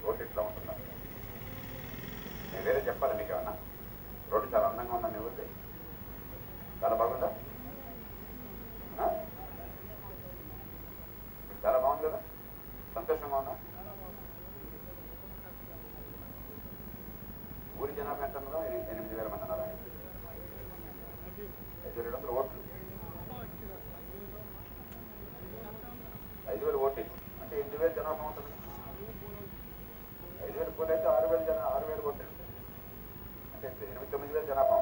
Road ఇట్లా ఉంటుందా? నేను వేరే చెప్పాలి మీకు ఏమన్నా? రోడ్డు చాలా అందంగా ఉందా మీ ఊరిది? చాలా బాగుందా? మీకు చాలా బాగుంది కదా? సంతోషంగా ఉందా? ఊరి జనాభా ఎంత ఉన్నదో 8,000 మంది అన్నారా? 5,200 ఓట్లు. 5,000 ఓట్లు అంటే 8,000 జనాభా ఉంటుంది. 5,000 పోటీ అయితే 6,000 ఓట్లు అంటే 8,900 జనాభా.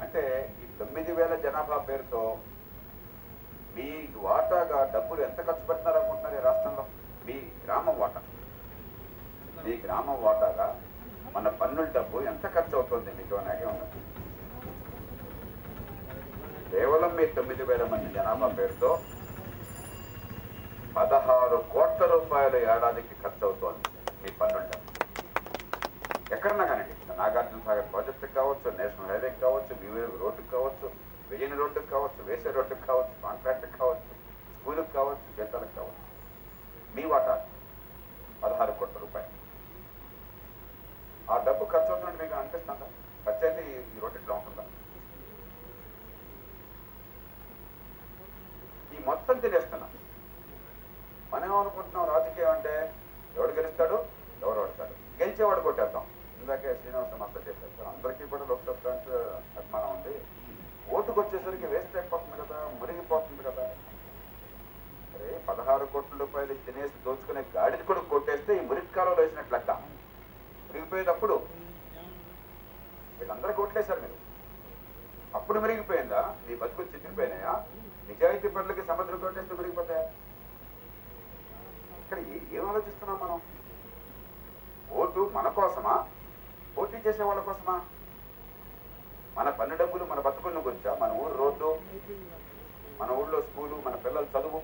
అంటే ఈ 9,000 జనాభా పేరుతో మీ వాటాగా డబ్బులు ఎంత ఖర్చు పెడుతున్నారు అనుకుంటున్నారు ఈ రాష్ట్రంలో? మీ గ్రామం వాటా, మీ గ్రామం వాటాగా మన పన్నుల డబ్బు ఎంత ఖర్చు అవుతుంది మీకు అనేది ఉన్నది. కేవలం మీ 9,000 మంది జనాభా పేరుతో 16 కోట్ల రూపాయలు ఏడాదికి ఖర్చు అవుతోంది మీ పన్నుల డబ్బు. ఎక్కడన్నా కానండి, నాగార్జున సాగర్ ప్రాజెక్టుకి కావచ్చు, నేషనల్ హైవేకి కావచ్చు, బీవీఆర్ రోడ్డుకి కావచ్చు, విజయన రోడ్డుకి కావచ్చు, వేసే రోడ్డుకి కావచ్చు, కాంట్రాక్ట్కి కావచ్చు, స్కూలుకి కావచ్చు, జంటలకు కావచ్చు, మీ వాటా 16 కోట్ల రూపాయలు. ఆ డబ్బు ఖర్చు అవుతున్నట్టు మీకు అనిపిస్తుందా? ఖర్చు అయితే ఈ రోడ్డు ఇట్లా ఉంటుందా? ఈ మొత్తం తినేస్తున్నాం. మనం ఏమనుకుంటున్నాం, రాజకీయం అంటే ఎవడు గెలుస్తాడు, ఎవరు ఓడతాడు, గెలిచేవాడు కొట్టేద్దాం. ఇందాకే శ్రీనివాస మాస్టర్ చెప్పారు, అందరికీ కూడా లోక్సభ అభిమానం ఉంది, ఓటుకు వచ్చేసరికి వేస్ట్ అయిపోతుంది కదా, మురిగిపోతుంది కదా. అరే 16 కోట్ల రూపాయలు తినేసి దోచుకునే గాడిని కూడా కొట్టేస్తే ఈ మురికి కాలంలో వేసినట్లు లెక్క. మురిగిపోయేటప్పుడు వీళ్ళందరికీ ఓట్లేశారు మీరు, అప్పుడు మురిగిపోయిందా? మీ బతుకులు చితికిపోయినాయా? నిజాయితీ పనులకి సముద్రం కొట్టేస్తే మురిగిపోతాయా? ఇక్కడ ఏం ఆలోచిస్తున్నాం మనం? ఓటు మన కోసమా, పోటీ చేసే వాళ్ళ కోసమా? మన పన్ను డబ్బులు మన బతుకులను గురించా? మన ఊరు రోడ్డు, మన ఊళ్ళో స్కూలు, మన పిల్లల చదువు,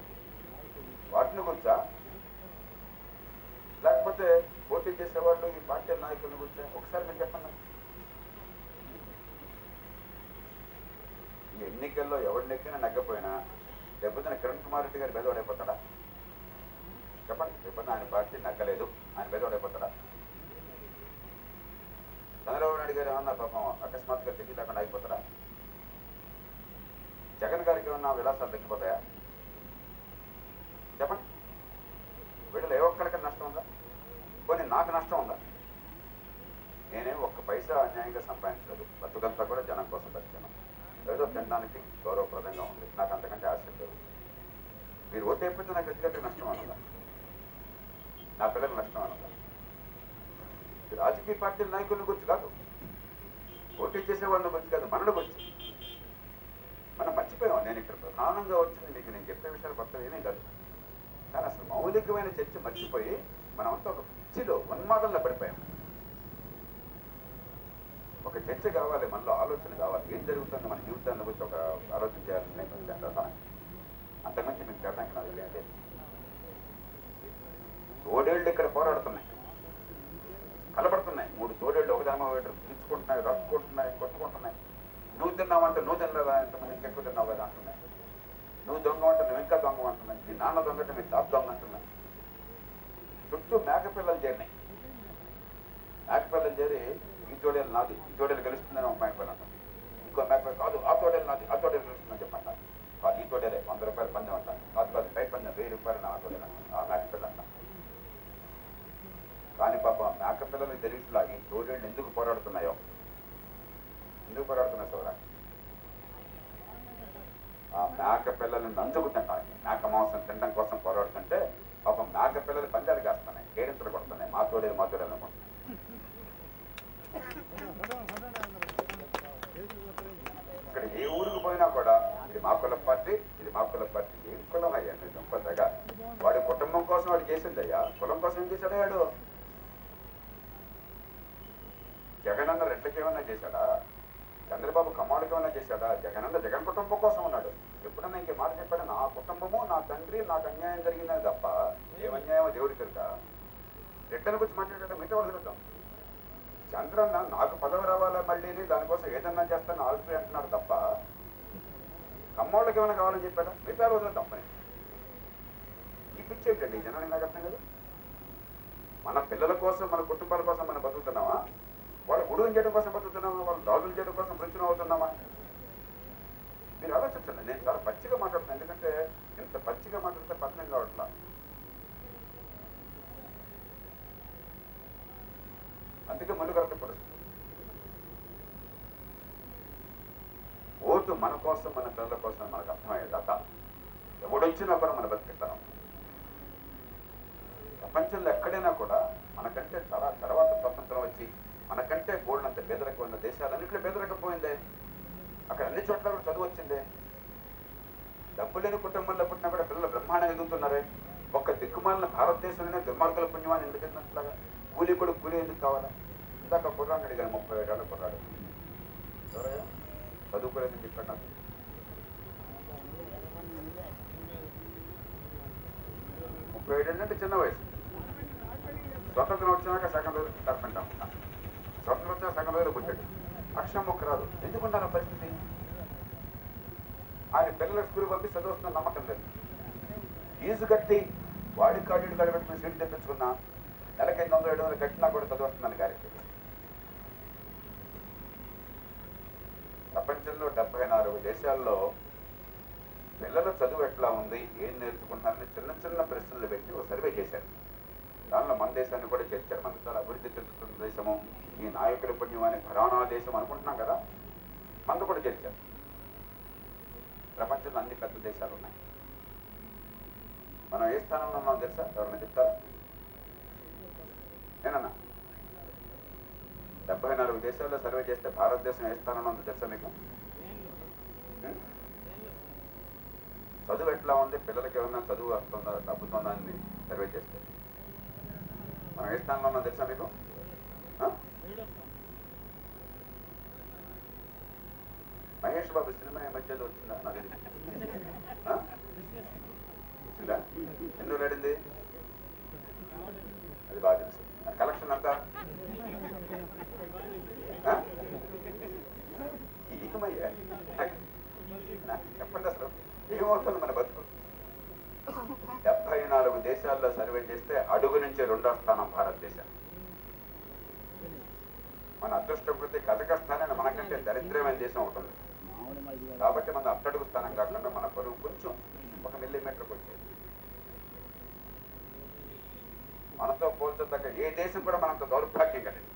వాటిని గురించా? లేకపోతే పోటీ చేసేవాళ్ళు ఈ పార్టీ నాయకుల గురించా? ఒకసారి మీరు చెప్పండి. ఈ ఎన్నికల్లో ఎవరు నెక్కినా నగ్గపోయినా లేకపోతే కిరణ్ కుమార్ రెడ్డి గారు బెదవాడైపోతాడా? చెప్పండి. లేకపోతే ఆయన పార్టీ నగ్గలేదు, ఆయన బెదవాడైపోతాడా? చంద్రబాబు నాయుడు గారు ఏమన్నా పాపం అకస్మాత్తుగా తిరిగి లేకుండా అయిపోతారా? జగన్ గారికి ఏమన్నా విలాసాలు తగ్గిపోతాయా? చెప్పండి. వీళ్ళలో ఏ ఒక్కడికి నష్టం ఉందా? పోనీ నాకు నష్టం ఉందా? నేనేం ఒక్క పైసా అన్యాయంగా సంపాదించలేదు, బతుకంతా కూడా జనం కోసం బతికాను. ఏదో తినడానికి గౌరవప్రదంగా ఉంది, నాకు అంతకంటే ఆశ లేదు. మీరు ఓటు అయిపోతే నాకు ఎందుకంటే నష్టం అనుందా? నా పిల్లలకు నష్టం అనుందా? రాజకీయ పార్టీల నాయకుల గురించి కాదు, పోటీ చేసే వాళ్ళ గురించి కాదు, మనల గురించి. మనం మర్చిపోయాం. నేను ఇక్కడ ప్రధానంగా వచ్చింది మీకు నేను చెప్పే విషయాలు కొత్తవి ఏమీ కాదు, కానీ అసలు మౌలికమైన చర్చ మర్చిపోయి మనమంతా ఒక పిచ్చిలో ఉన్మాదంలో పడిపోయాం. ఒక చర్చ కావాలి, మనలో ఆలోచన కావాలి, ఏం జరుగుతుందో మన జీవితాన్ని గురించి ఒక ఆలోచన చేయాలని నేను వచ్చాను. అంతకుమించి మీకు చెప్పడానికి నాకు తెలియదు. తోడేళ్ళు ఇక్కడ పోరాడుతున్నాయి, కలపడుతున్నాయి. 3 తోడేళ్ళు ఒకదాని తీసుకుంటున్నాయి, రక్కుంటున్నాయి, కొట్టుకుంటున్నాయి. నువ్వు తిన్నావంటే నువ్వు తినలేదా, ఎంతమంది ఇంకెక్కువ తిన్నావు కదా అంటున్నాయి. నువ్వు దొంగ అంటే నువ్వు ఇంకా దొంగ అంటున్నాయి. నీ నాన్న దొంగ అంటే మీ తాత దొంగ అంటున్నాయి. చుట్టూ మేకపిల్లలు చేరినాయి. మేకపిల్లలు చేరి ఈ తోడేలు నాది, ఈ తోడేలు గెలుస్తుందని ఒక మేకపిల్ల అంటారు. ఇంకో మేకపిల్ల కాదు, ఆ తోడేలు నాది, ఆ తోడేలు గెలుస్తుందని చెప్పంటారు. కాదు, ఈ తోడేలే 100 రూపాయలు పందెం అంటారు. కాదు పై పందెం 1000 రూపాయలు ఆ తోడేలు అంటారు, ఆ మేకపిల్ల అంటారు. కానీ పాప మేకపిల్లలు తెలియట్లా ఈ తోడేళ్ళు ఎందుకు పోరాడుతున్నాయో, ఎందుకు పోరాడుతున్నాయి సోదరా? ఆ మేక పిల్లల్ని నంచుకు తినడానికి, మేక మాంసం తినడం కోసం పోరాడుతుంటే పాపం మేక పిల్లలు పందాలు కాస్తున్నాయి, కేరింతలు కొడుతున్నాయి, మా తోడేలు అనుకుంటున్నాయి. ఇక్కడ ఏ ఊరికి పోయినా కూడా ఇది మా కుల పార్టీ, ఇది మా కుల పార్టీ. ఏం కులం అయ్యా మీరు గొప్పగా? వాడి కుటుంబం కోసం వాడు చేసిందయ్యా, కులం కోసం ఏం చేశాడు వాడు? జగనన్న రెడ్లకి ఏమన్నా చేశాడా? చంద్రబాబు కమ్మాడికి ఏమన్నా చేశాడా? జగనన్న జగన్ కుటుంబం కోసం ఉన్నాడు. ఎప్పుడన్నా ఇంకే మాట చెప్పాడు, నా కుటుంబము, నా తండ్రి, నాకు అన్యాయం జరిగిందని తప్ప ఏమన్యాయమో దేవుడి తిరుగుతా. రెడ్డల గురించి మాట్లాడాడు, మిగతా వాళ్ళు తిరుగుతాం. చంద్రన్న నాకు పదవి రావాలా మళ్ళీ, దానికోసం ఏదన్నా చేస్తాను ఆల్రెడీ అంటున్నాడు తప్ప కమ్మోళ్ళకి ఏమైనా కావాలని చెప్పాడా? మిగతా రోజులు తప్పని. ఈ పిచ్చి ఏంటండి జనానికి నాకు అర్థం కదా. కోసం, మన కుటుంబాల కోసం మనం బతుకుతున్నామా? వాళ్ళ గుడుగుని చేయడం కోసం బతుకుతున్నామా? వాళ్ళు రాజులు చేయడం కోసం ప్రచురం అవుతున్నామా? మీరు ఆలోచించండి. నేను చాలా పచ్చిగా మాట్లాడుతున్నాను, ఎందుకంటే ఇంత పచ్చిగా మాట్లాడితే పద్నం కావట్లా. అందుకే ముందు కరెక్ట్ పరిస్థితి. ఓటు మన కోసం, మన పిల్లల కోసం మనకు అర్థమయ్యేదాకా ఎవడొచ్చినా కూడా మన బతికిస్తాను. ప్రపంచంలో ఎక్కడైనా కూడా మనకంటే చాలా తర్వాత స్వతంత్రం వచ్చి మనకంటే గోల్డంత పేదరికం ఉన్న దేశాలన్నింటిలో పేదరికం పోయిందే. అక్కడ అన్ని చోట్ల కూడా చదువు వచ్చిందే. డబ్బు లేని కుటుంబంలో పుట్టినా కూడా పిల్లలు బ్రహ్మాండంగా ఎదుగుతున్నారే. ఒక్క దిక్కుమాలిన భారతదేశంలోనే దుర్మార్గుల పుణ్యమాన్ని ఎందుకంతలాగా? కూలీ కూడా కూలీ ఎందుకు కావాలా? ఇందాక కుర్రాన్ని అడిగాను, 37 ఏళ్ళ కుర్రాడు, ఎవరైనా చదువుకోలేదని చెప్పాడు నాకు. ముప్పై 37 అంటే చిన్న వయసు. స్వతంత్రం వచ్చినాక సగం రోజులు తరపంటాం. స్వతంత్రం వచ్చినా సగం రోజులు పుట్టాడు. అక్షరం మొక్క రాదు. ఎందుకుంటారు ఆ పరిస్థితి? ఆయన పిల్లల స్కూల్ పంపి చదువుతున్న నమ్మకం లేదు. ఫీజు కట్టి వాడి కార్డు కార్డు పెట్టుకుని సీట్లు తెప్పించుకున్నా నెలకి 500 700 కట్టినా కూడా చదువుతున్నాను గారికి. ప్రపంచంలో 74 దేశాల్లో పిల్లల చదువు ఎట్లా ఉంది, ఏం నేర్చుకుంటున్నారని చిన్న చిన్న ప్రశ్నలు పెట్టి ఒక సర్వే చేశారు. దానిలో మన దేశాన్ని కూడా చేర్చారు. మన చాలా అభివృద్ధి చెందుతున్న దేశము, ఈ నాయకుల పుణ్యమని ఘరానా దేశం అనుకుంటున్నాం కదా, మనకు కూడా చేర్చారు. ప్రపంచంలో అన్ని పెద్ద దేశాలు ఉన్నాయి. మనం ఏ స్థానంలో ఉన్నాం తెలుసా? ఎవరైనా చెప్తారా? నేనన్నా 74 దేశాల్లో సర్వే చేస్తే భారతదేశం ఏ స్థానంలో ఉందో తెలుసా మీకు? చదువు ఎట్లా ఉంది, పిల్లలకి ఏమన్నా చదువు వస్తుందా తగ్గుతుందా అని సర్వే చేస్తే మనం ఏ స్థానంలో ఉన్నాం తెలుసా మీకు? మహేష్ బాబు సినిమా ఈ మధ్యలో వచ్చిందా? నాకు వచ్చిందా? ఎన్నో లేడింది అది బాగా తెలుసు. కలెక్షన్ అంతా ఏమయ్యా చెప్పండి, అసలు ఏమవుతుంది మన బతుకు? 74 దేశాల్లో సర్వే చేస్తే అడుగు నుంచి 2వ స్థానం భారతదేశం. మన అదృష్టం కొద్ది కజకస్తాన్ మనకంటే దరిద్రమైన దేశం అవుతుంది. కాబట్టి మన అట్టడుగు స్థానం కాకుండా మన బరువు కొంచెం 1 మిల్లీమీటర్కి వచ్చేది. మనతో పోల్చదగ్గ ఏ దేశం కూడా మనంత దౌర్భాగ్యం కలిగింది.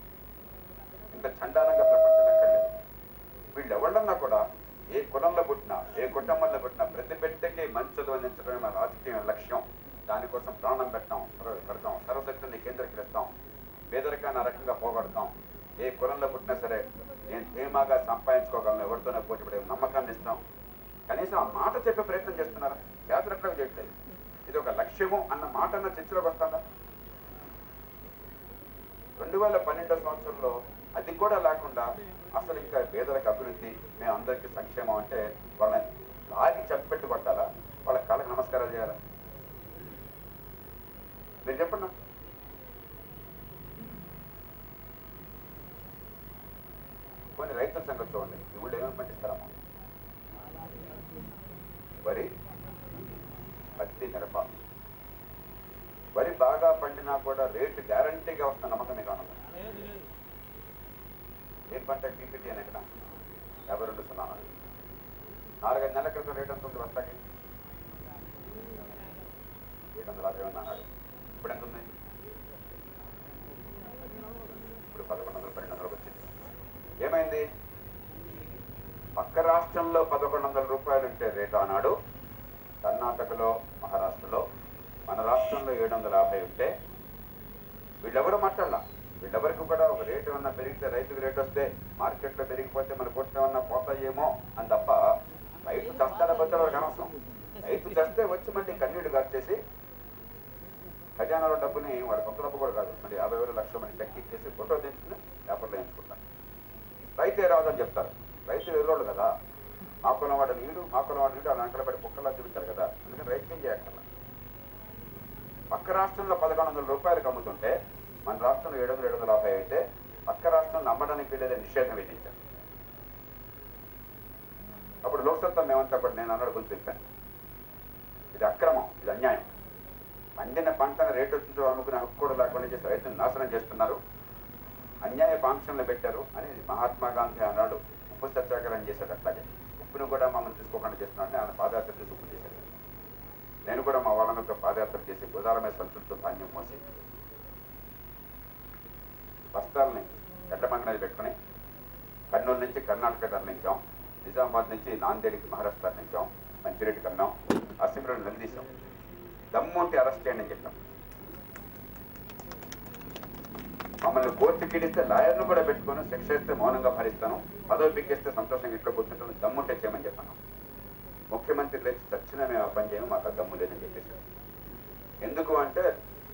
ఇంత చండాలంగా ప్రపంచం ఎక్కర్లేదు. వీళ్ళు ఎవళ్ళన్నా కూడా ఏ కులంలో పుట్టినా, ఏ కుటుంబంలో పుట్టినా ప్రతి బిడ్డకి మంచి చదువు అందించడమే మన రాజకీయ లక్ష్యం. దానికోసం ప్రాణం పెడతాం, సర్వశక్తిని కేంద్రీకరిస్తాం, పేదరికాన్ని ఆ రకంగా పోగొడతాం. ఏ కులంలో పుట్టినా సరే నేను ధీమాగా సంపాదించుకోగలను, ఎవరితోనే పోటీపడే నమ్మకాన్ని ఇస్తాం. కనీసం ఆ మాట చెప్పే ప్రయత్నం చేస్తున్నారా? చేతనట్లుగా చేయట్లేదు. ఇది ఒక లక్ష్యము అన్న మాట అన్న చర్చలోకి వస్తుందా? 2012 సంవత్సరంలో అది కూడా లేకుండా అసలు ఇంకా పేదలకు అభివృద్ధి, మేము అందరికీ సంక్షేమం అంటే వాళ్ళని లాగి చెప్పెట్టు కొట్టాలా? వాళ్ళ కళకు నమస్కారాలు చేయాలా? మీరు చెప్పండి. కొన్ని రైతుల సంగతి చూడండి. ఈ ఊళ్ళో ఏమేమి పండిస్తారమ్మా? వరి, పత్తి, మిరప. వరి బాగా పండినా కూడా రేటు గ్యారంటీగా వస్తున్న నమ్మకం మీకు అన్నది. ఏం పంట? పీపీటీ అని ఇక్కడ 52.04. 4-5 నెలల క్రితం రేట్ ఎంత ఉంది వస్తాకి? 750 అన్నాడు. ఇప్పుడు ఎంత ఉంది? ఇప్పుడు 1100-1200 వచ్చింది. ఏమైంది? పక్క రాష్ట్రంలో 1100 రూపాయలు ఉంటే రేటు ఆనాడు, కర్ణాటకలో, మహారాష్ట్రలో, మన రాష్ట్రంలో 750 ఉంటే వీళ్ళెవరూ మాట్లాడాల. వీళ్ళెవరికి కూడా ఒక రేటు ఏమన్నా పెరిగితే, రైతుకు రేటు వస్తే మార్కెట్లో పెరిగిపోతే మన కొట్టు ఏమన్నా పోతాయేమో అని తప్ప రైతు చస్తాడా బద్దలో అనవసరం. రైతు చస్తే వచ్చి మళ్ళీ కన్నీళ్లు కార్చేసి ఖజానాలో డబ్బుని వాడి కొత్త డబ్బు కూడా కాదు, మరి 50,000 లక్షల మంది చెక్ ఇచ్చేసి ఫోటో తెచ్చుకుని పేపర్లో వేయించుకుంటారు. రైతే రాదని చెప్తారు. రైతు ఎదురోళ్ళు కదా, మా కులం వాడు నీడు, మా కులం వాడు నీడు అలా అంకలబడి కుక్కలా చూపించారు కదా, అందుకని రైతుకి ఏం చేయక్కర్లా. పక్క రాష్ట్రంలో 1100 రూపాయలకు అమ్ముతుంటే మన రాష్ట్రంలో 700-750 అయితే పక్క రాష్ట్రంలో అమ్మడానికి వీళ్ళదే నిషేధం విధించారు. అప్పుడు లోక్సత్తా మేమంతా కూడా నేను అన్నాడు గురించి చెప్పాను, ఇది అక్రమం, ఇది అన్యాయం. పండిన పంటను రేటు వచ్చిన అమ్ముకునే హక్కు కూడా లేకుండా చేసి రైతులను నాశనం చేస్తున్నారు, అన్యాయ ఆంక్షలు పెట్టారు అని మహాత్మా గాంధీ ఆనాడు ఉప్పు సత్యాగ్రహం చేశాడు. అట్లాగే ఉప్పును కూడా మమ్మల్ని తీసుకోకుండా చేస్తున్నాడని ఆయన పాదయాత్ర చేసి ఉప్పు చేశాడు. నేను కూడా మా వాళ్ళతో పాదయాత్ర చేసి భుజాల మీద సంతృప్తితో ధాన్యం మోసి బస్తాలని ఎడ్లబండి మీద పెట్టుకుని కర్నూలు నుంచి కర్ణాటక తరలించాం, నిజామాబాద్ నుంచి నాందేడికి మహారాష్ట్ర తరలించాం, మంచిరెడ్డికి అన్నాం, అసెంబ్లీలో నిలదీశాం. దమ్ముంటే అరెస్ట్ చేయండి అని చెప్పాం. మమ్మల్ని కోర్టుకి ఇస్తే లాయర్ను కూడా పెట్టుకుని శిక్ష ఇస్తే మౌనంగా భరిస్తాను, పదవి పిక్కిస్తే సంతోషంగా ఇంట్లో కూర్చుంటాను, దమ్ముంటే చేయమని చెప్పాను. ముఖ్యమంత్రి లేచి చచ్చినా మేము పని చేయము, మాకు దమ్ము లేదని చెప్పేసి. ఎందుకు అంటే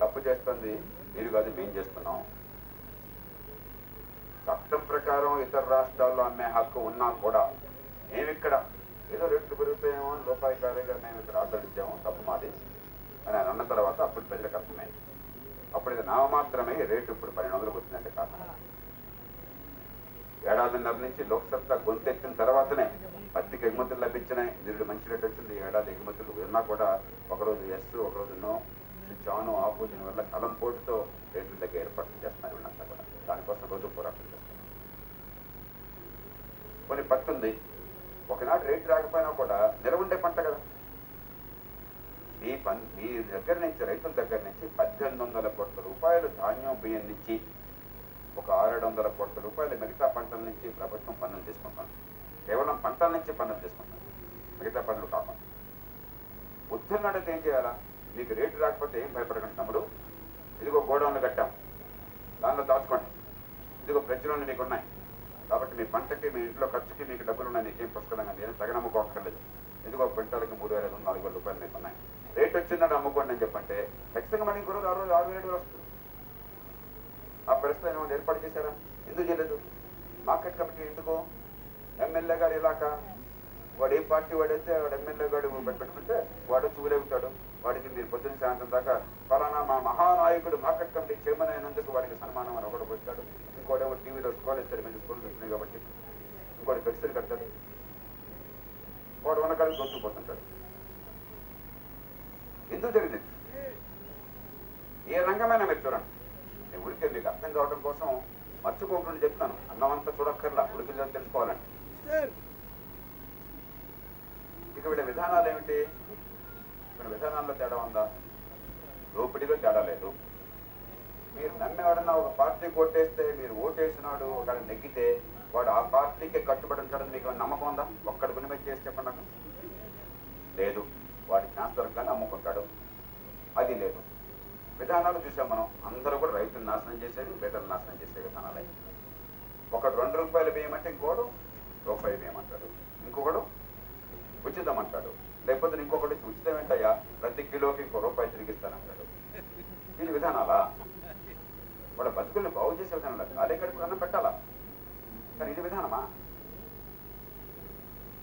తప్పు చేస్తుంది మీరు కాదు, మేము చేస్తున్నాం. చట్టం ప్రకారం ఇతర రాష్ట్రాల్లో అమ్మే హక్కు ఉన్నా కూడా మేమిక్కడ ఏదో రేట్లు పెరుగుతాయేమో అని లోపాయికారిగా మేము ఇక్కడ ఆర్డర్ ఇచ్చాము, తప్పు మాది అని ఆయన అన్న తర్వాత అప్పుడు ప్రజలకు అర్థమైంది. అప్పుడు ఇది నామమాత్రమే రేటు ఇప్పుడు 1200 వచ్చిందంటే కారణం. ఏడాదిన్నర నుంచి లోక్సత్తా గొంతెత్తిన తర్వాతనే పత్తికి ఎగుమతులు లభించినాయి, నిరుడు మంచి రేటు వచ్చింది. ఏడాది ఎగుమతులు ఉన్నా కూడా ఒకరోజు ఎస్ ఒకరోజు నో, చాను ఆపు, దీనివల్ల కలం పోటుతో రేట్ల దగ్గర ఏర్పాట్లు చేస్తున్నారు వీళ్ళంతా కూడా. దానికోసం రోజు పోరాటం చేస్తున్నారు. కొన్ని పట్టు ఉంది, ఒకనాడు రేటు రాకపోయినా కూడా నిలవ ఉండే పంట కదా. మీ దగ్గర నుంచి రైతుల దగ్గర నుంచి 1800 కోట్ల రూపాయలు ధాన్యం బియ్యం నుంచి ఒక 600 కోట్ల రూపాయలు మిగతా పంటల నుంచి ప్రభుత్వం పన్నులు తీసుకుంటాను. కేవలం పంటల నుంచి పన్నులు తీసుకుంటాను, మిగతా పన్నులు కాకుండా. బుద్ధున్నాడైతే ఏం చేయాలా? మీకు రేటు రాకపోతే ఏం భయపడకండి తమ్ముడు, ఇదిగో గోడౌన్లు కట్టాం, దానిలో దాచుకోండి, ఇదిగో ప్రజలు మీకు ఉన్నాయి కాబట్టి మీ పంటకి మీ ఇంట్లో ఖర్చుకి మీకు డబ్బులు ఉన్నాయి, నీకేం పుష్కలంగా నేను తగనమ్ముకోక్కర్లేదు, ఇదిగో క్వింటాలకి 3,500 4,000 రూపాయలు మీకు ఉన్నాయి, రేట్ వచ్చిందంటే అమ్ముకోండి అని చెప్పంటే ఖచ్చితంగా మళ్ళీ ఇంకో రోజు 6,000 వస్తుంది. ఆ పరిస్థితి ఏమైనా ఏర్పాటు చేశారా? ఎందుకు చేయలేదు? మార్కెట్ కమిటీ ఎందుకు? ఎమ్మెల్యే గారు ఇలాక వాడు ఏ పార్టీ వాడైతే వాడు ఎమ్మెల్యే గారు పెట్టుకుంటే వాడు చూరేగుతాడు, వాడికి మీరు పొద్దున్న సాయంత్రం దాకా ఫలానా మా మహానాయకుడు మార్కెట్ కమిటీ చైర్మన్ అయినందుకు వాడికి సన్మానం అని ఒకటి వచ్చాడు, ఇంకోటేమో టీవీలో స్కూల్ ఇస్తారు, మంచి స్కూల్ వచ్చినాయి కాబట్టి ఇంకోటి ఫ్లెక్సీలు కడతాడు, వాడు ఉన్న కాడికి దొరికిపోతుంటాడు. ఎందుకు జరిగింది? ఏ రంగమైనా మీరు చూడండి. నేను ఉడికే మీకు అర్థం కావడం కోసం మర్చిపోకుండా చెప్తున్నాను, అన్నమంతా చూడక్కర్లా, ఉడికిందని తెలుసుకోవాలండి. ఇక వీళ్ళ విధానాలు ఏమిటి? వీళ్ళ విధానాల్లో తేడా ఉందా? దోపిడీలో తేడా లేదు. మీరు నమ్మేవాడన్నా ఒక పార్టీ ఓటేస్తే, మీరు ఓటేసినాడు ఒక నెగ్గితే వాడు ఆ పార్టీకే కట్టుబడి ఉంటాడని మీకు నమ్మకం ఉందా? ఒక్కడి గుణమే చేసి చెప్పండి నాకు. లేదు. వాడి శాస్త్రంగానే అమ్ముకుంటాడు, అది లేదు. విధానాలు చూసాం మనం, అందరూ కూడా రైతులు నాశనం చేసేది, పేదలు నాశనం చేసే విధానాలే. ఒకడు 2 రూపాయలు వేయమంటే ఇంకోడు రూపాయి వేయమంటాడు, ఇంకొకడు ఉచితం అంటాడు, లేకపోతే ఇంకొకటి ఉచితం ఏంటయ్యా ప్రతి కిలోకి ₹1 తిరిగిస్తానంటాడు. ఇది విధానాలా? వాళ్ళ బతుకుల్ని బాగు చేసే విధానాలు. అదే కడుపు అన్నం పెట్టాలా, కానీ ఇది విధానమా?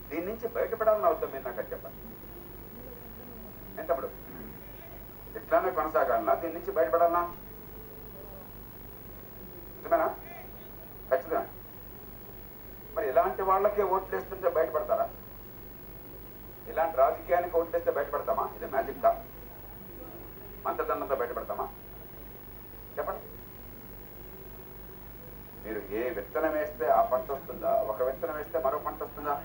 దీని నుంచి బయటపడాలని అవుతాం మీరు నాకు చెప్పండి. ఎంతప్పుడు ఇట్లానే కొనసాగాలన్నా, దీని నుంచి బయటపడాలన్నా? నిజమేనా? ఖచ్చితంగా. మరి ఇలాంటి వాళ్ళకే ఓట్లు వేస్తుంటే బయటపడతారా? ఇలాంటి రాజకీయానికి ఓట్లేస్తే బయటపడతామా? ఇది మ్యాజిక్ కా? మంత్రదండంతో బయటపడతామా? చెప్పండి. మీరు ఏ విత్తనం వేస్తే ఆ పంట వస్తుందా? ఒక విత్తనం వేస్తే మరో పంట వస్తుందా?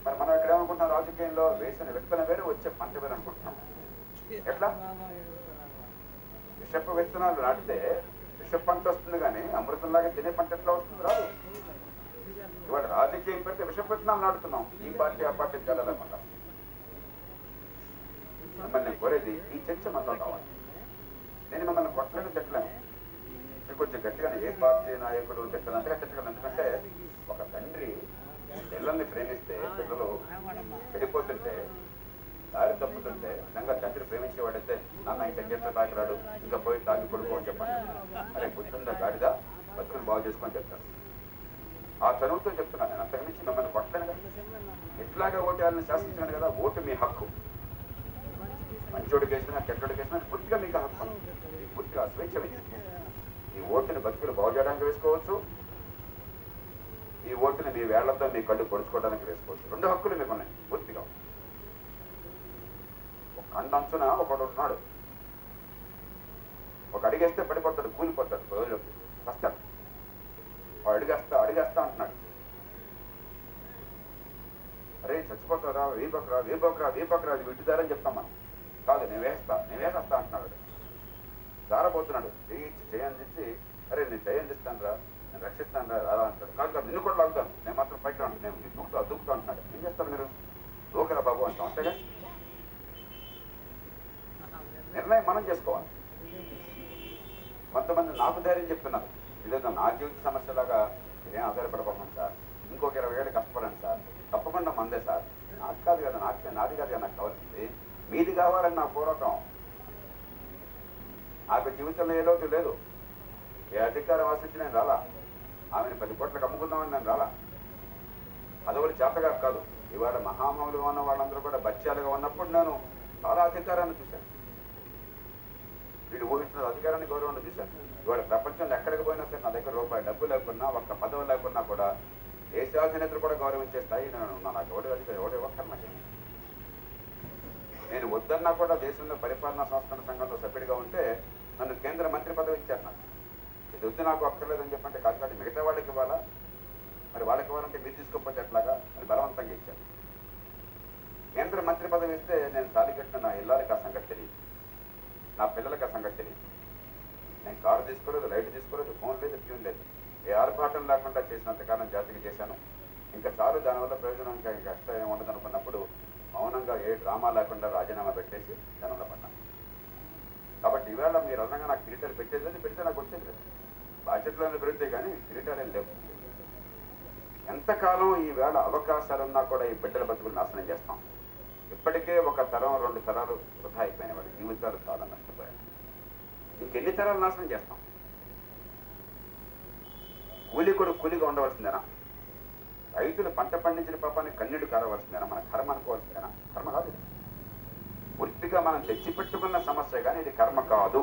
మరి మనం ఇక్కడ ఏమనుకుంటున్నాం? రాజకీయంలో వేసిన విత్తనం వేరు, వచ్చే పంట వేరు అనుకుంటున్నాం. ఎట్లా? విషపు విత్తనాలు నాటితే విషపు పంట వస్తుంది, కానీ అమృతంలాగా తినే పంట ఎట్లా వస్తుంది? రాదు. ఇవాళ రాజకీయం పెడితే విషపు విత్తనాలు నాటుతున్నాం, ఈ పార్టీ ఆ పార్టీ తేడాలన్నమాట. మిమ్మల్ని కోరేది ఈ చర్చ మనలో కావాలి. నేను మిమ్మల్ని కొట్టలేను, తిట్టలేను. కొంచెం గట్టిగానే ఏ పార్టీ నాయకుడు తిట్టాలంటే తిట్టగలను. ఎందుకంటే ఒక తండ్రి పిల్లల్ని ప్రేమిస్తే, పిల్లలు చెడిపోతుంటే, దారి తప్పుతుంటే, నిజంగా తండ్రి ప్రేమించేవాడైతే నాన్న ఇంకా చేత తాకిరాడు, ఇంకా పోయి తాగి కొడుకో అని చెప్పండి. అరే బుద్ధుందా గాడిదా, బతుకులు బాగు చేసుకొని చెప్తాను. ఆ చదువుతో చెప్తున్నాను నేను, అంతకుమించి మిమ్మల్ని కొట్టలేను కదా. ఎట్లాగా ఓటేయాలని శాసించాను కదా. ఓటు మీ హక్కు. మంచోడికి వేసినా చెడ్డోడికి వేసినా పూర్తిగా మీకు హక్కు, పూర్తిగా స్వేచ్ఛ. ఈ ఓటుని బతుకులు బాగు చేయడానికి వేసుకోవచ్చు, ఈ ఓటుని మీ వేళ్లతో మీ కళ్ళు పొడుచుకోవడానికి వేసుకోవచ్చు. 2 హక్కులు మీకు ఉన్నాయి పూర్తిగా. కొండంచున ఒకడు ఉన్నాడు, ఒక అడిగేస్తే పడిపోతాడు, కూలిపోతాడు, రోజులోకి వస్తాడు. అడిగేస్తా అంటున్నాడు. అరే చచ్చిపోతారా, వీపకరా అది విట్టుదారని చెప్తాం మనం. కాదు నేను వేసేస్తా అంటున్నాడు. జారబోతున్నాడు, చేయందించి అరే నేను చేయందిస్తాను రా, నేను రక్షిస్తాను రా అంటాడు. కాదు నిన్ను కూడా లాగుతాను, నేను మాత్రం పైకి రాను, నేను దూకుతా అంటున్నాడు. ఏం చేస్తారు మీరు? దూకరా బాబు అంటాం. అంతేగా నిర్ణయం మనం చేసుకోవాలి. కొంతమంది నాకు ధైర్యం చెప్తున్నారు, ఇదేదో నా జీవిత సమస్యలాగా ఇదేం ఆధారపడబోకండి సార్, ఇంకొక 20 ఏళ్ళు కష్టపడండి సార్, తప్పకుండా మందే సార్. నాకు కాదు కదా, నాది కాదు కదా నాకు కావాల్సింది, మీది కావాలని నా పోరాటం. నాకు జీవితంలో ఏ లోటు లేదు, ఏ అధికారం ఆశించి నేను రాలా, ఆమెను 10 కోట్లకు అమ్ముకుందామని నేను రాలా. పదవులు చేతగా కాదు. ఇవాళ మహామౌలుగా ఉన్న వాళ్ళందరూ కూడా బత్యాలుగా ఉన్నప్పుడు నేను చాలా అధికారాన్ని చూశాను, వీడు ఊహించిన అధికారాన్ని గౌరవాన్ని చూశాను. ఇవాళ ప్రపంచంలో ఎక్కడికి పోయినా సరే నా దగ్గర రూపాయి డబ్బు లేకున్నా, ఒక్క పదవి లేకున్నా కూడా దేశాధినేతలు కూడా గౌరవించే స్థాయి నేను ఉన్నా. నాకు ఎవడు ఇవ్వక్కర్లేదు. నేను వద్దన్నా కూడా దేశంలో పరిపాలనా సంస్కరణ సంఘంలో సభ్యుడిగా ఉంటే నన్ను కేంద్ర మంత్రి పదవి ఇచ్చారు. నాకు ఇది వద్దు, నాకు అక్కర్లేదని చెప్పంటే కాదు మిగతా వాళ్ళకి ఇవ్వాలా, మరి వాళ్ళకి ఇవ్వాలంటే మీరు తీసుకోకపోతే ఎట్లాగా అని బలవంతంగా ఇచ్చాను. కేంద్ర మంత్రి పదవి ఇస్తే నేను తాళి కట్టిన నా ఇళ్ళకి ఆ సంగతి తెలియదు, నా పిల్లలకి ఆ సంగతి తెలియదు. నేను కారు తీసుకోలేదు, లైట్ తీసుకోలేదు, ఫోన్ లేదు, ట్యూన్ లేదు. ఏ ఆర్భాటం లేకుండా చేసినంతకాలం జాతికి చేశాను. ఇంకా చాలు, దానివల్ల ప్రయోజనం ఇంకా కష్టం ఉండదు అనుకున్నప్పుడు మౌనంగా ఏ డ్రామా లేకుండా రాజీనామా పెట్టేసి జనంలో పడ్డాను. కాబట్టి ఈవేళ మీరు అదనంగా నాకు కిరీటాలు పెట్టేది పెడితే నాకు వచ్చేది లేదు, బాధ్యతలను పెరుగుతాయి కానీ కిరీటాలు ఏం లేవు. ఎంతకాలం ఈవేళ అవకాశాలున్నా కూడా ఈ బిడ్డల బతుకులు నాశనం చేస్తాం. ఇప్పటికే 1 తరం 2 తరాలు వృధా అయిపోయిన వాడి జీవితాలు చాలా నష్టపోయాయి. ఇంకెన్ని తరాలు నాశనం చేస్తాం? కూలిగా ఉండవలసిందేనా? రైతులు పంట పండించిన పాపాన్ని కన్నీళ్లు కారవలసిందేనా? మన కర్మ అనుకోవాల్సిందేనా? కర్మ కాదు. పూర్తిగా మనం తెచ్చిపెట్టుకున్న సమస్య కానీ ఇది కర్మ కాదు.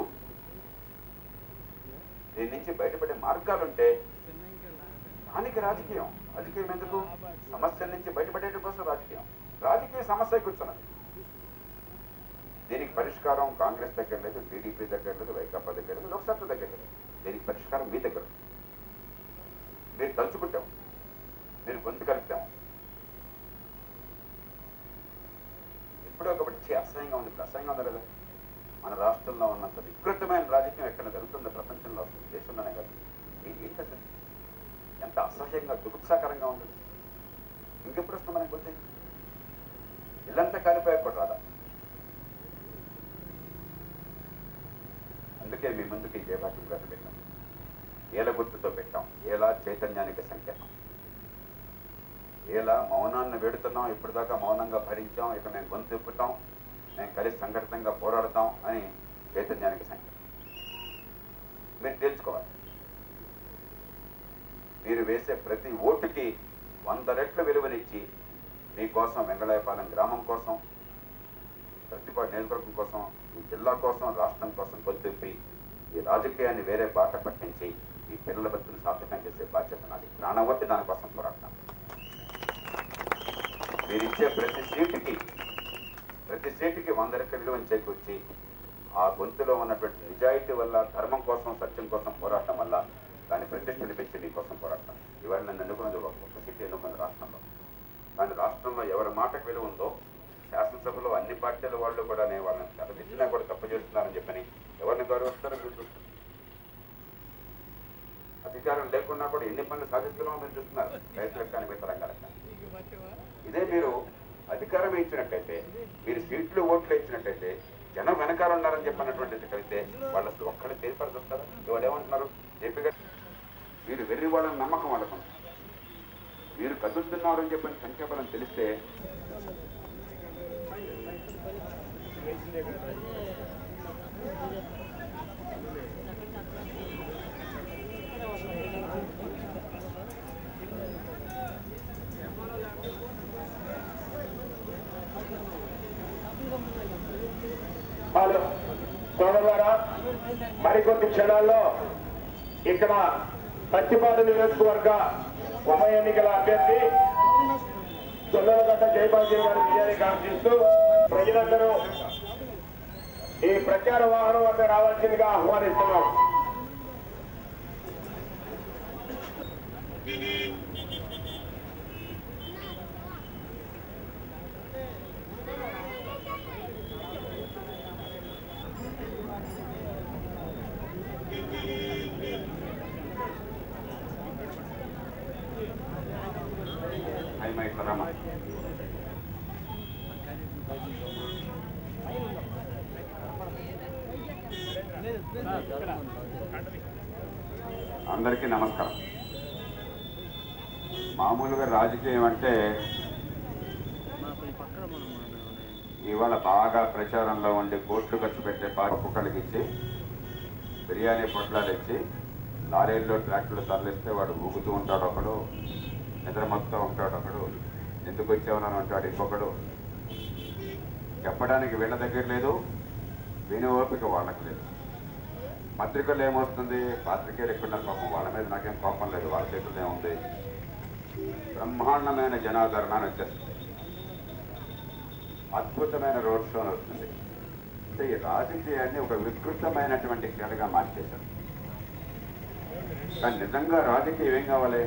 దీని నుంచి బయటపడే మార్గాలుంటే దానికి రాజకీయం ఎందుకు? సమస్యల నుంచి బయటపడేట కోసం రాజకీయ సమస్య కూర్చున్నది. దీనికి పరిష్కారం కాంగ్రెస్ దగ్గర లేదు, టీడీపీ దగ్గర లేదు, వైకాపా దగ్గర లేదు, లోక్సభ దగ్గర లేదు. దీనికి పరిష్కారం మీ దగ్గర. మీరు తలుచుకుంటాం, మీరు గొంతు కలిపాం. ఎప్పుడో ఒకటి అసహ్యంగా ఉంది. ఇప్పుడు అసహ్యంగా ఉందా లేదా? మన రాష్ట్రంలో ఉన్నంత వికృతమైన రాజకీయం ఎక్కడ జరుగుతుందో ప్రపంచంలో వస్తుంది, దేశంలోనే కాదు. ఏంటంటే ఎంత అసహ్యంగా దుగుత్సాకరంగా ఉంటుంది. ఇంకెప్పుడు వస్తుంది మనకి గొంతు? ఇల్లంతా కాలిపోయా కూడా రాదా? అందుకే మీ ముందుకి జయభాగ్యం గారిని పెట్టాం, ఏల గుర్తుతో పెట్టాం. ఏలా చైతన్యానికి సంకేతం. ఏలా మౌనాన్ని వేడుతున్నాం, ఇప్పటిదాకా మౌనంగా భరించాం, ఇక మేము గొంతు తిప్పుతాం, మేము కలిసి సంఘటితంగా పోరాడతాం అని చైతన్యానికి సంకేతం. మీరు తెలుసుకోవాలి, మీరు వేసే ప్రతి ఓటుకి 100 రెట్ల విలువనిచ్చి మీకోసం, వెంగళాయపాలెం గ్రామం కోసం, ప్రతిపాడు నియోజకవర్గం కోసం, ఈ జిల్లా కోసం, రాష్ట్రం కోసం గొంతుప్పి ఈ రాజకీయాన్ని వేరే బాట పట్టించి ఈ పిల్లల బతుకులు సార్థకం చేసే బాధ్యత నాది. ప్రాణవట్టి దానికోసం పోరాడతాను. మీరిచ్చే ప్రతి సీటుకి 100 రెట్ల విలువని చేకూర్చి ఆ గొంతులో ఉన్నటువంటి నిజాయితీ వల్ల, ధర్మం కోసం, సత్యం కోసం పోరాటం వల్ల దాని ప్రతిష్టలు పెంచి మీకోసం పోరాడతాను. ఇవాళ నన్ను ఎన్నుకున్నది 1 సీటు ఎన్నుకున్నది రాష్ట్రంలో. కానీ రాష్ట్రంలో ఎవరి మాటకు విలువ ఉందో, శాసనసభలో అన్ని పార్టీల వాళ్ళు కూడా వాళ్ళని చదివించినా కూడా తప్పు చేస్తున్నారని చెప్పని ఎవరిని గౌరవిస్తారో మీరు చూస్తున్నారు. అధికారం లేకున్నా కూడా ఎన్ని పనులు సాధిస్తున్నామో మీరు చూస్తున్నారు, రైతులకు కానీ మిగతా రంగాలకు కానీ. ఇదే మీరు అధికారం ఇచ్చినట్టయితే, మీరు సీట్లు ఓట్లు ఇచ్చినట్టయితే, జనం వెనకాల ఉన్నారని చెప్పినటువంటి కలిగితే వాళ్ళు అసలు ఒక్కడే తేలిపరుస్తారు. ఇవాళ ఏమంటున్నారు? చెప్పిగా మీరు వెర్రి వాళ్ళని నమ్మకం వాళ్ళకు, మీరు కదులుతున్నారు అని చెప్పిన సంఖ్యాబలం తెలిస్తే సోదరులారా, మరికొద్ది క్షణాల్లో ఇక్కడ పచ్చిపాడు నియోజకవర్గ ఉప ఎన్నికల అభ్యర్థి జొన్నలగడ్డ జయభాగ్యం గారి విజయాన్ని కాంక్షిస్తూ ప్రజలందరూ ఈ ప్రచార వాహనం వద్ద రావాల్సిందిగా ఆహ్వానిస్తున్నాం. అందరికీ నమస్కారం. మామూలుగా రాజకీయం అంటే ఇవాళ బాగా ప్రచారంలో ఉండి కోట్లు ఖర్చు పెట్టే కుక్కలకి ఇచ్చి బిర్యానీ పొట్లాలు ఇచ్చి లారీల్లో ట్రాక్టర్లు తరలిస్తే వాడు ఊగుతూ ఉంటాడు ఒకడు, నిద్రమొత్తూ ఉంటాడు ఒకడు, ఎందుకు వచ్చామని ఉంటాడు ఇంకొకడు. చెప్పడానికి వీళ్ళ దగ్గర లేదు, వినే ఓపిక వాళ్ళకి లేదు. పత్రికలు ఏమొస్తుంది, పాత్రికేయులు ఎక్కువ కోపం, వాళ్ళ మీద నాకేం కోపం లేదు, వాళ్ళ చేతుల్లో ఏముంది. బ్రహ్మాండమైన జనాదరణ వచ్చేస్తుంది, అద్భుతమైన రోడ్ షో వస్తుంది. అంటే ఈ రాజకీయాన్ని ఒక వికృతమైనటువంటి క్రీడగా మార్చేశారు. కానీ నిజంగా రాజకీయం ఏం కావాలి?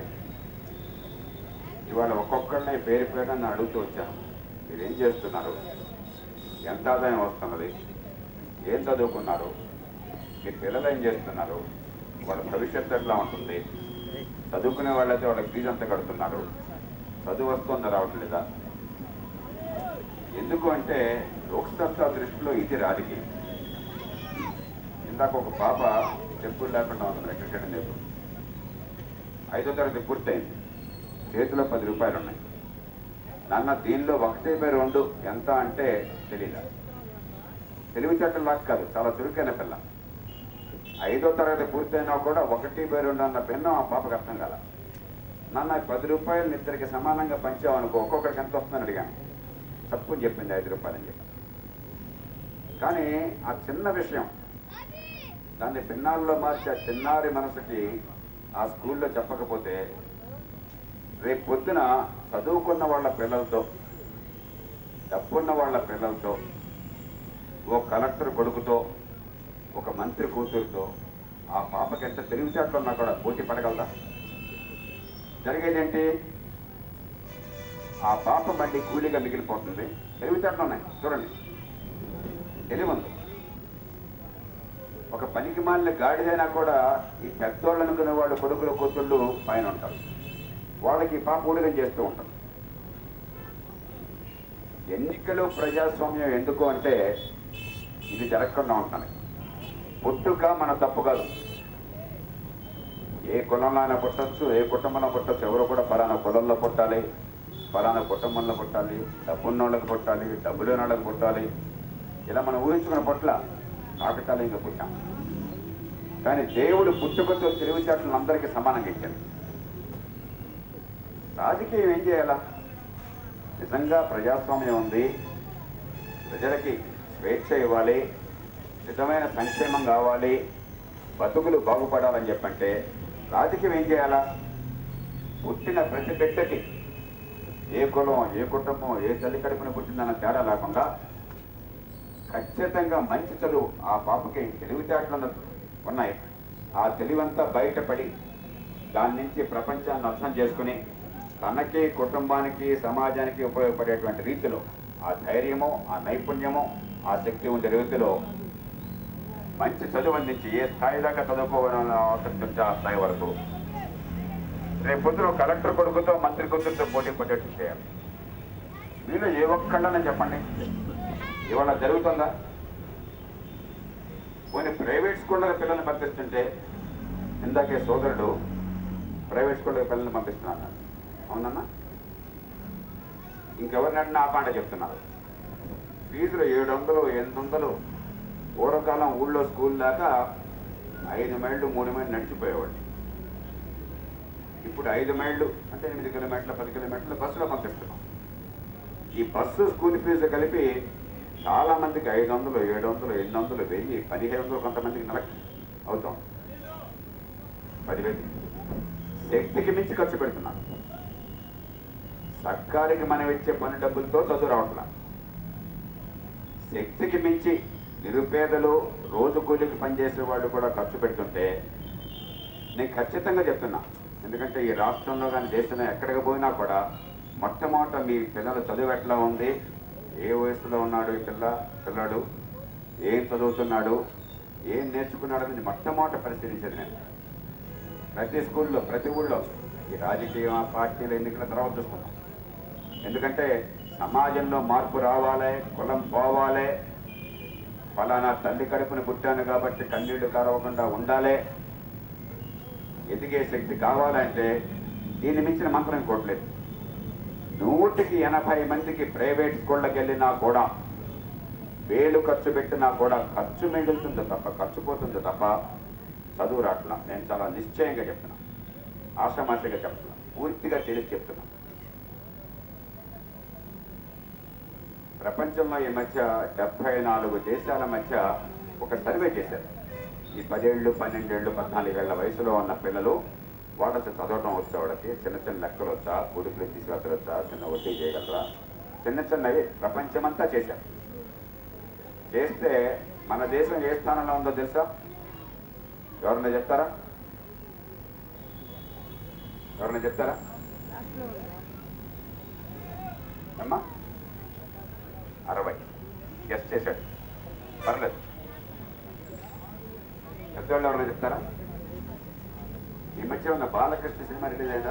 ఇవాళ ఒక్కొక్కరిని పేరు పేరుని అడుగుతూ వచ్చాను, మీరేం చేస్తున్నారు, ఎంత ఆదాయం వస్తున్నది, ఏం చదువుకున్నారు, మీ పిల్లలు ఏం చేస్తున్నారు, వాళ్ళ భవిష్యత్తు ఎట్లా ఉంటుంది, చదువుకునే వాళ్ళైతే వాళ్ళకి ఫీజు అంతా కడుతున్నారు, చదువు వస్తుందా రావట్లేదా? ఎందుకు అంటే లోక్సత్తా దృష్టిలో ఇది రాజకీయం. ఇందాక ఒక పాప చెప్పులు లేకుండా ఉంటుంది, ఎక్కడికైనా చెప్పులు. 5వ తరగతి పూర్తయింది, చేతిలో 10 రూపాయలు ఉన్నాయి. నాన్న దీనిలో 1/2 ఎంత అంటే తెలియదు. తెలివితేటలాగా కాదు, చాలా చురుకైన పిల్ల. 5వ తరగతి పూర్తయినా కూడా 1/2 అన్న భిన్నం ఆ పాపకు అర్థం కాల. నాన్న 10 రూపాయలు ఇద్దరికి సమానంగా పంచామనుకో, ఒక్కొక్కరికి ఎంత వస్తుందని అడిగాను. తప్పు చెప్పింది 5 రూపాయలు అని చెప్పి. కానీ ఆ చిన్న విషయం దాన్ని భిన్నాల్లో మార్చి ఆ చిన్నారి మనసుకి ఆ స్కూల్లో చెప్పకపోతే రేపు పొద్దున చదువుకున్న వాళ్ళ పిల్లలతో, డబ్బున్న వాళ్ళ పిల్లలతో, ఓ కలెక్టర్ కొడుకుతో, ఒక మంత్రి కూతురుతో ఆ పాపకి ఎంత తెలివితేటలున్నా కూడా పోటీ పడగలదా? జరిగేదేంటి? ఆ పాప మళ్ళీ కూలీగా మిగిలిపోతుంది. తెలివితేటలు ఉన్నాయి చూడండి, తెలివి ఉంది. ఒక పనికి మాలిన గాడిదైనా కూడా ఈ పెద్దోళ్ళు అనుకునే వాళ్ళు కొడుకులు కూతుళ్ళు పైన ఉంటారు, వాళ్ళకి పాప ఊడిగం చేస్తూ ఉంటారు. ఎన్నికలు ప్రజాస్వామ్యం ఎందుకు అంటే ఇది జరగకుండా ఉంటాను. పుట్టుక మన తప్పు కాదు. ఏ కులంలో అయినా పుట్టచ్చు, ఏ కుటుంబంలో పుట్టచ్చు. ఎవరు కూడా ఫలానా కులంలో పుట్టాలి, ఫలానా కుటుంబంలో పుట్టాలి, డబ్బున్న వాళ్ళకి పుట్టాలి, డబ్బు లేని వాళ్ళకి పుట్టాలి, ఇలా మనం ఊహించుకున్న పుట్ల కాకతాళీయంగా పుట్టాం. కానీ దేవుడు పుట్టుకతో తెలివితేటలను అందరికీ సమానంగా ఇచ్చాడు. రాజకీయం ఏం చేయాలా? నిజంగా ప్రజాస్వామ్యం ఉంది, ప్రజలకి స్వేచ్ఛ ఇవ్వాలి, నిజమైన సంక్షేమం కావాలి, బతుకులు బాగుపడాలని చెప్పంటే రాజకీయం ఏం చేయాలా? పుట్టిన ప్రతి బిడ్డకి ఏ కులం, ఏ కుటుంబం, ఏ తల్లి కడుపున పుట్టిందన్న తేడా లేకుండా ఖచ్చితంగా మంచి చదువు, ఆ పాపకి తెలివితేటలు ఉన్నాయి, ఆ తెలివంతా బయటపడి దాని నుంచి ప్రపంచాన్ని అర్థం చేసుకుని తనకి, కుటుంబానికి, సమాజానికి ఉపయోగపడేటువంటి రీతిలో ఆ ధైర్యము, ఆ నైపుణ్యము, ఆ శక్తి ఉండే రీతిలో మంచి చదువు అందించి ఏ స్థాయి దాకా చదువుకోవాలని అవసరం ఆ స్థాయి వరకు రేపు పొద్దున కలెక్టర్ కొడుకుతో, మంత్రి కూతురుతో పోటీ పడేట్టు చేయాలి. వీళ్ళు ఏ ఒక్కళ్ళని చెప్పండి, ఇవాళ జరుగుతుందా? కొన్ని ప్రైవేట్ స్కూళ్ళకి పిల్లల్ని పంపిస్తుంటే, ఇందాకే సోదరుడు ప్రైవేట్ స్కూళ్ళకి పిల్లల్ని పంపిస్తున్నాను, అవునన్నా? ఇంకెవరినన్నా ఆపాండ చెప్తున్నారు. ఫీజులు 700, 800. పూర్వకాలం ఊళ్ళో స్కూల్ దాకా 5 మైళ్ళు 3 మైళ్ళు నడిచిపోయేవాళ్ళు. ఇప్పుడు 5 మైళ్ళు అంటే 8 కిలోమీటర్లు 10 కిలోమీటర్లు బస్సులో పంపిస్తున్నాం. ఈ బస్సు స్కూల్ ఫీజు కలిపి చాలా మందికి 500, 700, 800, 1000, 1500, కొంతమందికి నెలకు అవుతాం. 10,000 శక్తికి మించి ఖర్చు పెడుతున్నాం. సర్కారికి మనం ఇచ్చే పని డబ్బులతో చదువు రావట్లా. శక్తికి మించి నిరుపేదలు రోజు కూలీకి పనిచేసే వాళ్ళు కూడా ఖర్చు పెడుతుంటే నేను ఖచ్చితంగా చెప్తున్నా, ఎందుకంటే ఈ రాష్ట్రంలో కానీ దేశంలో ఎక్కడికి పోయినా కూడా మొట్టమొదట మీ పిల్లల చదువు ఎట్లా ఉంది, ఏ వయసులో ఉన్నాడు ఈ పిల్లాడు, ఏం చదువుతున్నాడు, ఏం నేర్చుకున్నాడు అనేది మొట్టమొదట పరిశీలించేది నేను. ప్రతి స్కూల్లో ప్రతి ఊళ్ళో ఈ రాజకీయ పార్టీల ఎన్నికల తర్వాత చూసుకున్నాం. ఎందుకంటే సమాజంలో మార్పు రావాలి, కులం పోవాలి, ఫలానా తల్లి కడుపుని పుట్టాను కాబట్టి కన్నీళ్లు కారవకుండా ఉండాలి, ఎదిగే శక్తి కావాలంటే దీన్ని మించిన మంత్రం ఇంకోట్లేదు. 180 మందికి ప్రైవేట్ స్కూళ్ళకి వెళ్ళినా కూడా వేలు ఖర్చు పెట్టినా కూడా ఖర్చు మిగులుతుంది తప్ప, ఖర్చు పోతుంది తప్ప చదువు రాట్లా. నేను చాలా నిశ్చయంగా చెప్తున్నా, ఆషామాషిగా చెప్తున్నా, పూర్తిగా తెలిసి చెప్తున్నా. ప్రపంచంలో ఈ మధ్య 74 దేశాల మధ్య ఒక సర్వే చేశారు. ఈ 10 ఏళ్ళు 12 ఏళ్ళు 14 ఏళ్ల వయసులో ఉన్న పిల్లలు వాళ్ళకి చదవటం వచ్చా, వాళ్ళకి చిన్న చిన్న లెక్కలు వచ్చా, కూడుకులు తీసుకెళ్తారు వచ్చా, చిన్న వడ్డీ చేయగలరా, చిన్న చిన్నవి ప్రపంచమంతా చేశారు. చేస్తే మన దేశం ఏ స్థానంలో ఉందో తెలుసా? ఎవరన్నా చెప్తారా? ఎవరన్నా చెప్తారా అమ్మా? 60 గెస్ట్ చేశాడు, పర్లేదు. పెద్దవాళ్ళు ఎవరైనా చెప్తారా? ఈ మధ్య ఉన్న బాలకృష్ణ సినిమా రిలీజ్ అయినా